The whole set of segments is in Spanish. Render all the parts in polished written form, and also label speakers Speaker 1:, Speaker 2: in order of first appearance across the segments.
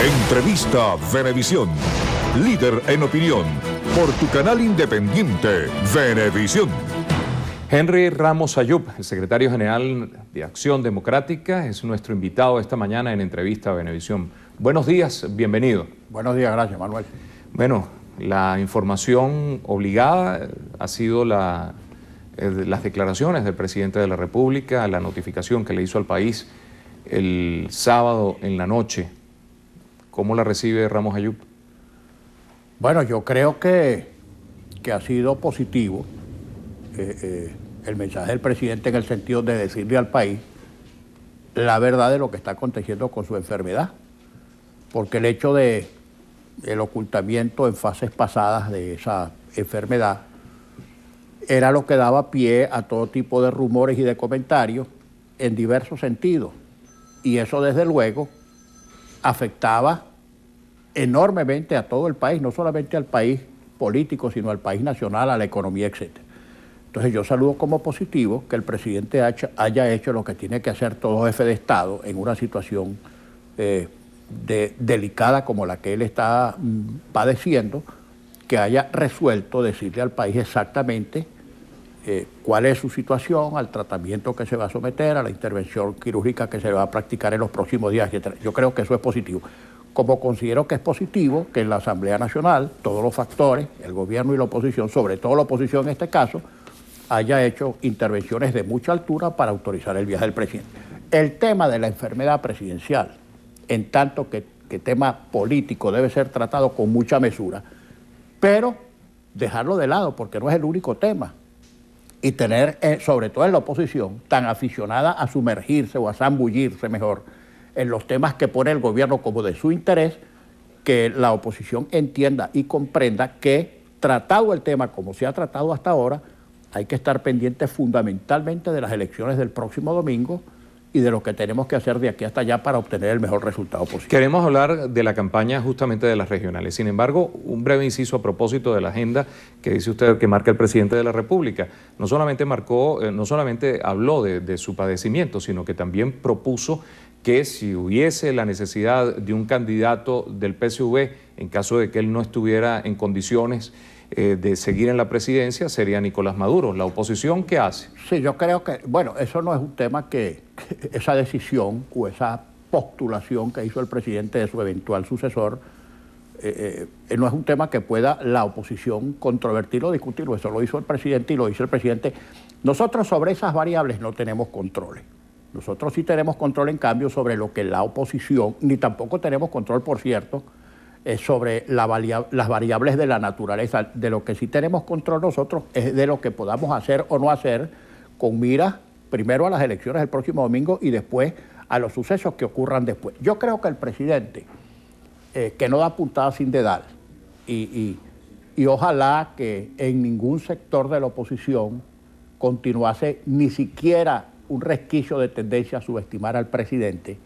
Speaker 1: Entrevista Venevisión, líder en opinión, por tu canal independiente, Venevisión.
Speaker 2: Henry Ramos Ayub, el secretario general de Acción Democrática, es nuestro invitado esta mañana en Entrevista Venevisión. Buenos días, bienvenido.
Speaker 3: Buenos días, gracias, Manuel.
Speaker 2: Bueno, la información obligada ha sido las declaraciones del presidente de la República, la notificación que le hizo al país el sábado en la noche. ¿Cómo la recibe Ramos Ayub?
Speaker 3: Bueno, yo creo que ha sido positivo el mensaje del presidente en el sentido de decirle al país la verdad de lo que está aconteciendo con su enfermedad. Porque el hecho del ocultamiento en fases pasadas de esa enfermedad era lo que daba pie a todo tipo de rumores y de comentarios en diversos sentidos. Y eso, desde luego, afectaba enormemente a todo el país, no solamente al país político, sino al país nacional, a la economía, etc. Entonces yo saludo como positivo que el presidente haya hecho lo que tiene que hacer todo jefe de Estado en una situación delicada como la que él está padeciendo, que haya resuelto decirle al país exactamente cuál es su situación, al tratamiento que se va a someter, a la intervención quirúrgica que se va a practicar en los próximos días, etc. Yo creo que eso es positivo. Como considero que es positivo que en la Asamblea Nacional todos los factores, el gobierno y la oposición, sobre todo la oposición en este caso, haya hecho intervenciones de mucha altura para autorizar el viaje del presidente. El tema de la enfermedad presidencial, en tanto que tema político, debe ser tratado con mucha mesura, pero dejarlo de lado porque no es el único tema. Y tener, sobre todo en la oposición, tan aficionada a sumergirse o a zambullirse mejor en los temas que pone el gobierno como de su interés, que la oposición entienda y comprenda que, tratado el tema como se ha tratado hasta ahora, hay que estar pendientes fundamentalmente de las elecciones del próximo domingo y de lo que tenemos que hacer de aquí hasta allá para obtener el mejor resultado posible.
Speaker 2: Queremos hablar de la campaña justamente de las regionales. Sin embargo, un breve inciso a propósito de la agenda que dice usted que marca el presidente de la República. No solamente habló de su padecimiento, sino que también propuso que si hubiese la necesidad de un candidato del PSV, en caso de que él no estuviera en condiciones de seguir en la presidencia, sería Nicolás Maduro. ¿La oposición qué hace?
Speaker 3: Sí, yo creo que, bueno, eso no es un tema que esa decisión o esa postulación que hizo el presidente de su eventual sucesor, no es un tema que pueda la oposición controvertir o discutirlo. Eso lo hizo el presidente y lo hizo el presidente. Nosotros sobre esas variables no tenemos controles. Nosotros sí tenemos control, en cambio, sobre lo que la oposición, ni tampoco tenemos control, por cierto, sobre las variables de la naturaleza. De lo que sí tenemos control nosotros es de lo que podamos hacer o no hacer con miras primero a las elecciones del próximo domingo y después a los sucesos que ocurran después. Yo creo que el presidente, que no da puntada sin dedal, y ojalá que en ningún sector de la oposición continuase ni siquiera un resquicio de tendencia a subestimar al presidente.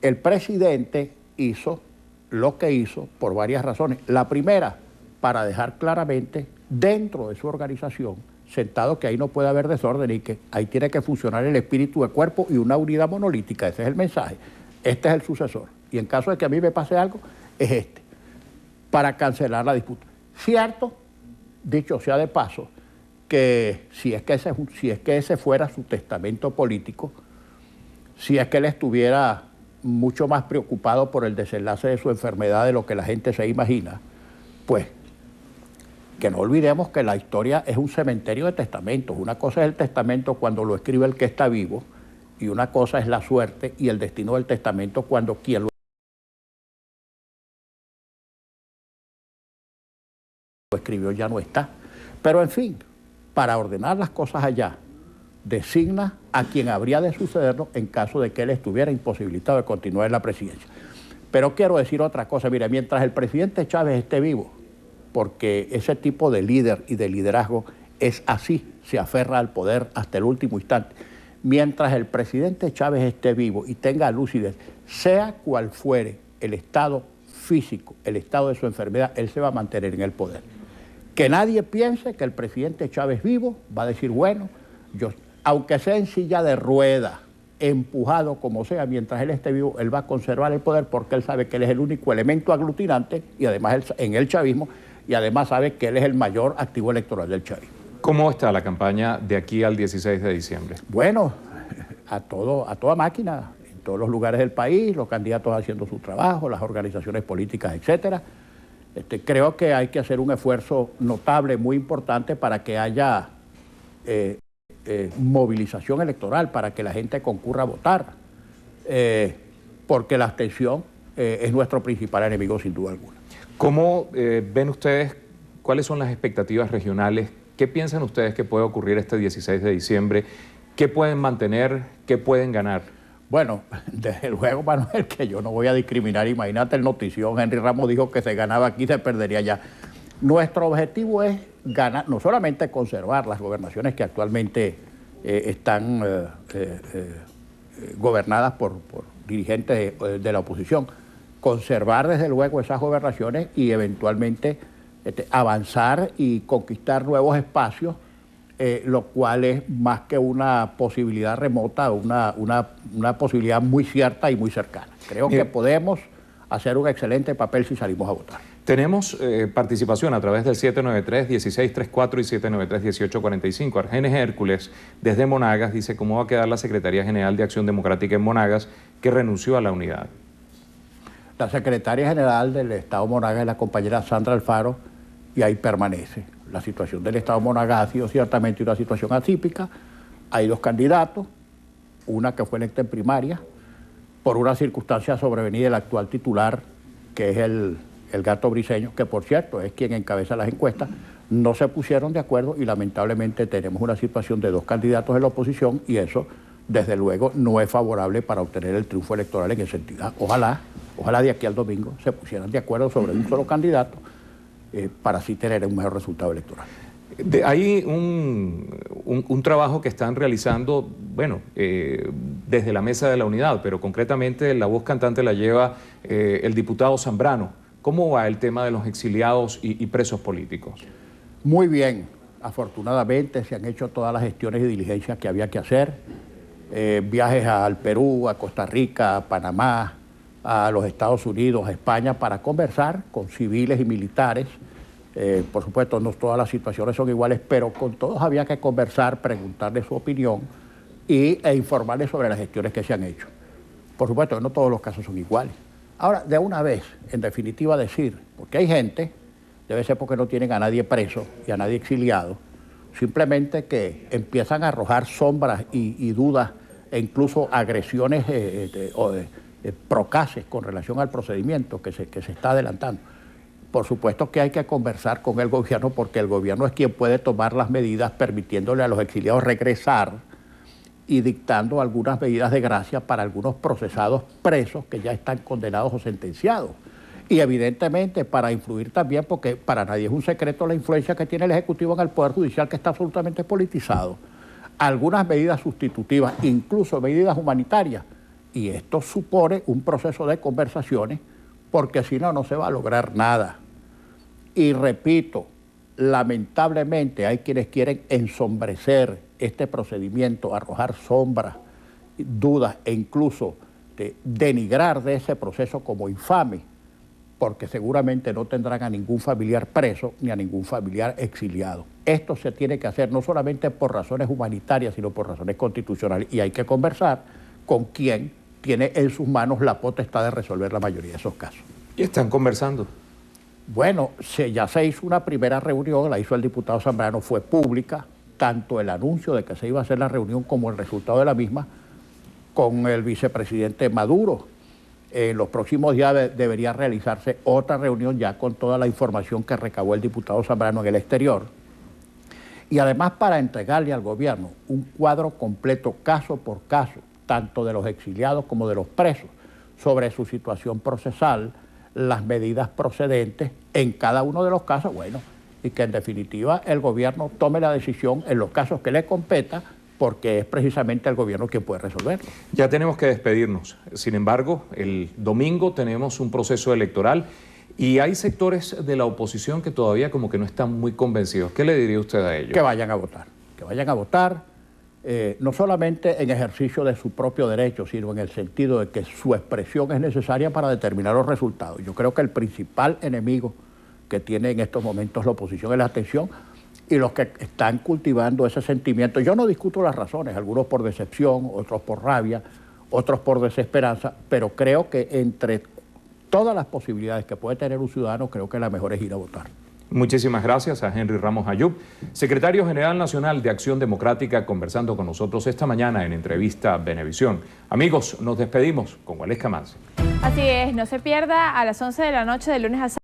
Speaker 3: El presidente hizo lo que hizo por varias razones. La primera, para dejar claramente dentro de su organización, sentado, que ahí no puede haber desorden y que ahí tiene que funcionar el espíritu de cuerpo y una unidad monolítica. Ese es el mensaje. Este es el sucesor. Y en caso de que a mí me pase algo, es este, para cancelar la disputa. Cierto, dicho sea de paso, que si es que ese fuera su testamento político, si es que él estuviera mucho más preocupado por el desenlace de su enfermedad de lo que la gente se imagina, pues que no olvidemos que la historia es un cementerio de testamentos. Una cosa es el testamento cuando lo escribe el que está vivo, y una cosa es la suerte y el destino del testamento cuando quien lo escribió ya no está. Pero en fin, para ordenar las cosas allá, designa a quien habría de sucederlo en caso de que él estuviera imposibilitado de continuar en la presidencia. Pero quiero decir otra cosa. Mira, mientras el presidente Chávez esté vivo, porque ese tipo de líder y de liderazgo es así, se aferra al poder hasta el último instante. Mientras el presidente Chávez esté vivo y tenga lucidez, sea cual fuere el estado físico, el estado de su enfermedad, él se va a mantener en el poder. Que nadie piense que el presidente Chávez vivo va a decir, bueno, yo, aunque sea en silla de ruedas, empujado como sea, mientras él esté vivo, él va a conservar el poder porque él sabe que él es el único elemento aglutinante y además en el chavismo, y además sabe que él es el mayor activo electoral del chavismo.
Speaker 2: ¿Cómo está la campaña de aquí al 16 de diciembre?
Speaker 3: Bueno, a toda máquina, en todos los lugares del país, los candidatos haciendo su trabajo, las organizaciones políticas, etcétera. Creo que hay que hacer un esfuerzo notable, muy importante, para que haya movilización electoral, para que la gente concurra a votar, porque la abstención es nuestro principal enemigo, sin duda alguna.
Speaker 2: ¿Cómo ven ustedes, cuáles son las expectativas regionales? ¿Qué piensan ustedes que puede ocurrir este 16 de diciembre? ¿Qué pueden mantener? ¿Qué pueden ganar?
Speaker 3: Bueno, desde luego, Manuel, que yo no voy a discriminar. Imagínate el notición, Henry Ramos dijo que se ganaba aquí, se perdería allá. Nuestro objetivo es ganar, no solamente conservar las gobernaciones que actualmente están gobernadas por dirigentes de la oposición, conservar desde luego esas gobernaciones y eventualmente avanzar y conquistar nuevos espacios, lo cual es más que una posibilidad remota, una posibilidad muy cierta y muy cercana. Creo que podemos hacer un excelente papel si salimos a votar.
Speaker 2: Tenemos participación a través del 793-1634 y 793-1845. Argenis Hércules, desde Monagas, dice cómo va a quedar la Secretaría General de Acción Democrática en Monagas, que renunció a la unidad.
Speaker 3: La secretaria general del Estado Monagas es la compañera Sandra Alfaro, y ahí permanece. La situación del Estado Monagas ha sido ciertamente una situación atípica. Hay dos candidatos, una que fue electa en primaria, por una circunstancia sobrevenida del actual titular, que es el Gato Briceño, que por cierto es quien encabeza las encuestas. No se pusieron de acuerdo y lamentablemente tenemos una situación de dos candidatos en la oposición, y eso desde luego no es favorable para obtener el triunfo electoral en ese sentido. Ojalá de aquí al domingo se pusieran de acuerdo sobre un solo candidato, para así tener un mejor resultado electoral.
Speaker 2: Hay un trabajo que están realizando, bueno, desde la Mesa de la Unidad, pero concretamente la voz cantante la lleva el diputado Zambrano. ¿Cómo va el tema de los exiliados y presos políticos?
Speaker 3: Muy bien, afortunadamente se han hecho todas las gestiones y diligencias que había que hacer. Viajes al Perú, a Costa Rica, a Panamá, a los Estados Unidos, a España, para conversar con civiles y militares. Por supuesto, no todas las situaciones son iguales, pero con todos había que conversar, preguntarles su opinión e informarles sobre las gestiones que se han hecho. Por supuesto, no todos los casos son iguales. Ahora, de una vez, en definitiva decir, porque hay gente, debe ser porque no tienen a nadie preso y a nadie exiliado, simplemente que empiezan a arrojar sombras y dudas e incluso agresiones procaces con relación al procedimiento que se está adelantando. Por supuesto que hay que conversar con el gobierno, porque el gobierno es quien puede tomar las medidas permitiéndole a los exiliados regresar y dictando algunas medidas de gracia para algunos procesados presos que ya están condenados o sentenciados. Y evidentemente para influir también, porque para nadie es un secreto la influencia que tiene el Ejecutivo en el Poder Judicial, que está absolutamente politizado. Algunas medidas sustitutivas, incluso medidas humanitarias. Y esto supone un proceso de conversaciones, porque si no, no se va a lograr nada. Y repito, lamentablemente hay quienes quieren ensombrecer este procedimiento, arrojar sombras, dudas e incluso denigrar de ese proceso como infame, porque seguramente no tendrán a ningún familiar preso ni a ningún familiar exiliado. Esto se tiene que hacer no solamente por razones humanitarias, sino por razones constitucionales, y hay que conversar con quien tiene en sus manos la potestad de resolver la mayoría de esos casos.
Speaker 2: ¿Y están conversando?
Speaker 3: Bueno, ya se hizo una primera reunión, la hizo el diputado Zambrano, fue pública, tanto el anuncio de que se iba a hacer la reunión como el resultado de la misma, con el vicepresidente Maduro. En los próximos días debería realizarse otra reunión ya con toda la información que recabó el diputado Zambrano en el exterior. Y además para entregarle al gobierno un cuadro completo, caso por caso, tanto de los exiliados como de los presos, sobre su situación procesal, las medidas procedentes en cada uno de los casos, bueno, y que en definitiva el gobierno tome la decisión en los casos que le competa, porque es precisamente el gobierno quien puede resolverlo.
Speaker 2: Ya tenemos que despedirnos. Sin embargo, el domingo tenemos un proceso electoral y hay sectores de la oposición que todavía como que no están muy convencidos. ¿Qué le diría usted a ellos?
Speaker 3: Que vayan a votar, que vayan a votar. no solamente en ejercicio de su propio derecho, sino en el sentido de que su expresión es necesaria para determinar los resultados. Yo creo que el principal enemigo que tiene en estos momentos la oposición es la abstención, y los que están cultivando ese sentimiento. Yo no discuto las razones, algunos por decepción, otros por rabia, otros por desesperanza, pero creo que entre todas las posibilidades que puede tener un ciudadano, creo que la mejor es ir a votar.
Speaker 2: Muchísimas gracias a Henry Ramos Ayub, secretario general nacional de Acción Democrática, conversando con nosotros esta mañana en Entrevista Venevisión. Amigos, nos despedimos con Waleska Mansi.
Speaker 4: Así es, no se pierda a las 11 de la noche de lunes a sábado